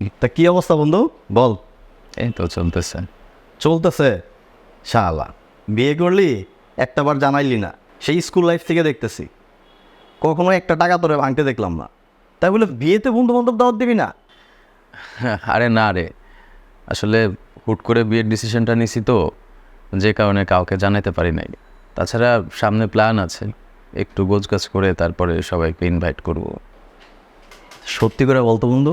তা কি অবস্থা বন্ধু বল। এই তো চলতেছে। চলতেছে? শালা, বিয়ে করলি একটা বার জানাইলি না। সেই স্কুল লাইফ থেকে দেখতেছি কখনো একটা টাকা তোরে ভাঙতে দেখলাম না, তাই বলে বিয়েতে বন্ধু বান্ধব দাওয়াত দিবি না? আরে না রে, আসলে হুট করে বিয়ের ডিসিশনটা নিছি তো, যে কারণে কাউকে জানাতে পারি নাই। তাছাড়া সামনে প্ল্যান আছে, একটু গোছগাছ করে তারপরে সবাইকে ইনভাইট করব। সত্যি করে বলতো বন্ধু,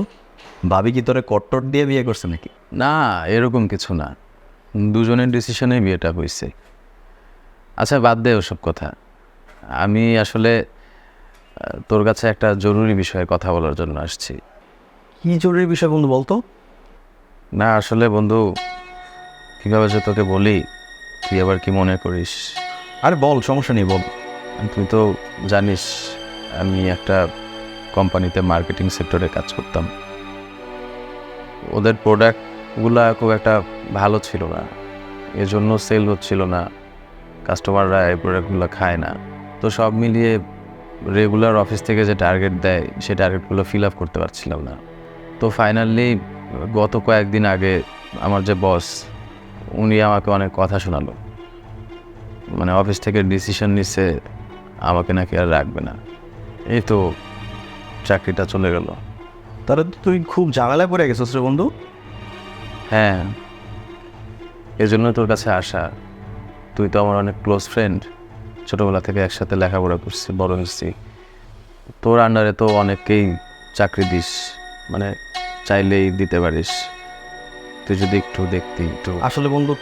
ভাবি কি তোরে কট্টর দিয়ে বিয়ে করছে নাকি? না, এরকম কিছু না, দুজনের ডিসিশনে বিয়েটা হয়েছে। আচ্ছা বাদ দে ওসব কথা। আমি আসলে তোর কাছে একটা জরুরি বিষয়ে কথা বলার জন্য আসছি। কি জরুরি বিষয় বন্ধু বলতো? না আসলে বন্ধু, কীভাবে যে তোকে বলি, তুই আবার কি মনে করিস? আরে বল, সমস্যা নেই, বল। তুই তো জানিস আমি একটা কোম্পানিতে মার্কেটিং সেক্টরে কাজ করতাম। ওদের প্রোডাক্টগুলো খুব একটা ভালো ছিল না, এজন্য সেল হচ্ছিল না, কাস্টমাররা এই প্রোডাক্টগুলো খায় না। তো সব মিলিয়ে রেগুলার অফিস থেকে যে টার্গেট দেয় সে টার্গেটগুলো ফিল আপ করতে পারছিলাম না। তো ফাইনালি গত কয়েকদিন আগে আমার যে বস, উনি আমাকে অনেক কথা শোনালো। মানে অফিস থেকে ডিসিশন নিচ্ছে আমাকে নাকি আর রাখবে না। এই তো চাকরিটা চলে গেল। তাহলে তো তুই খুব ঝামেলায় পড়ে গেছিস রে বন্ধু। হ্যাঁ, এজন্য তোর কাছে আসা। তুই তো আমার অনেক ক্লোজ ফ্রেন্ড, ছোটোবেলা থেকে একসাথে লেখাপড়া করছি, বড় হয়েছি। তোর আন্ডারে তো অনেককেই চাকরি দিস, মানে চাইলেই দিতে পারিস। তুই যদি একটু দেখতি একটু। আসলে বন্ধু,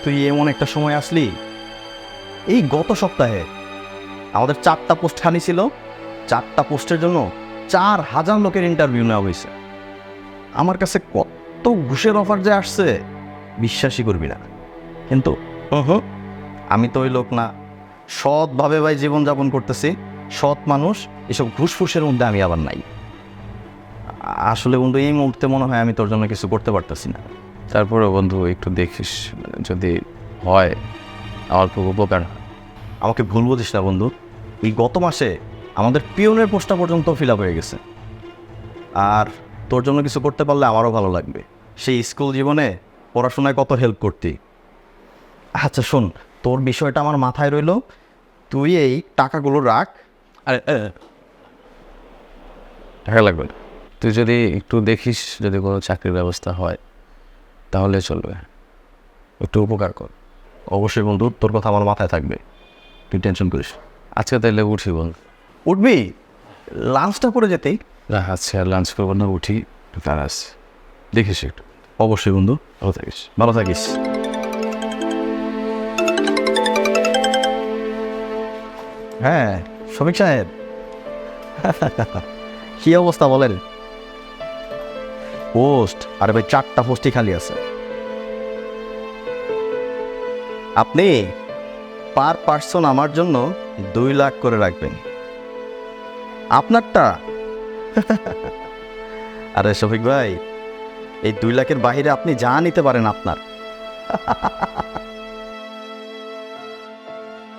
তুই এমন একটা সময় আসলি, এই গত সপ্তাহে আমাদের 4টা পোস্ট খালি ছিল। 4টা পোস্টের জন্য 4,000 লোকের ইন্টারভিউ নেওয়া হয়েছে। আমার কাছে কত ঘুষের অফার যে আসছে বিশ্বাসই করবি না। কিন্তু আমি তো ওই লোক না, সৎভাবে ভাই জীবনযাপন করতেছি, সৎ মানুষ। এসব ঘুষফুসের মধ্যে আমি আবার নাই। আসলে বন্ধু, এই মুহূর্তে মনে হয় আমি তোর জন্য কিছু করতে পারতেছি না। তারপরেও বন্ধু একটু দেখিস, মানে যদি হয় আমার খুব উপকার হয়। আমাকে ভুল বুঝিস না বন্ধু, এই গত মাসে আমাদের পিওনের পোস্টটা পর্যন্ত ফিল আপ হয়ে গেছে। আর তোর জন্য কিছু করতে পারলে আমারও ভালো লাগবে। সেই স্কুল জীবনে পড়াশোনায় কত হেল্প করতি। আচ্ছা শোন, তোর বিষয়টা আমার মাথায় রইল, তুই এই টাকাগুলো রাখ। আরে টাকা লাগবে না, তুই যদি একটু দেখিস যদি কোনো চাকরির ব্যবস্থা হয় তাহলে চলবে, একটু উপকার কর। অবশ্যই বন্ধু, তোর কথা আমার মাথায় থাকবে, তুই টেনশন করিস। আজকে তাইলে উঠি বল। উঠবি? লাঞ্চটা করে যেতেই। আজকে আর লাঞ্চ করবো না, উঠি, একটু তারাস দেখিস একটু। অবশ্যই বন্ধু, ভালো থাকিস। ভালো থাকিস। হ্যাঁ শফিক সাহেব, কি অবস্থা বলেন? পোস্ট? আরে ভাই 4টা পোস্টই খালি আছে। আপনি পার পার্সন আমার জন্য 2 লাখ করে রাখবেন। আপনারটা? আরে শফিক ভাই, এই 2 লাখের বাইরে আপনি যা নিতে পারেন আপনার।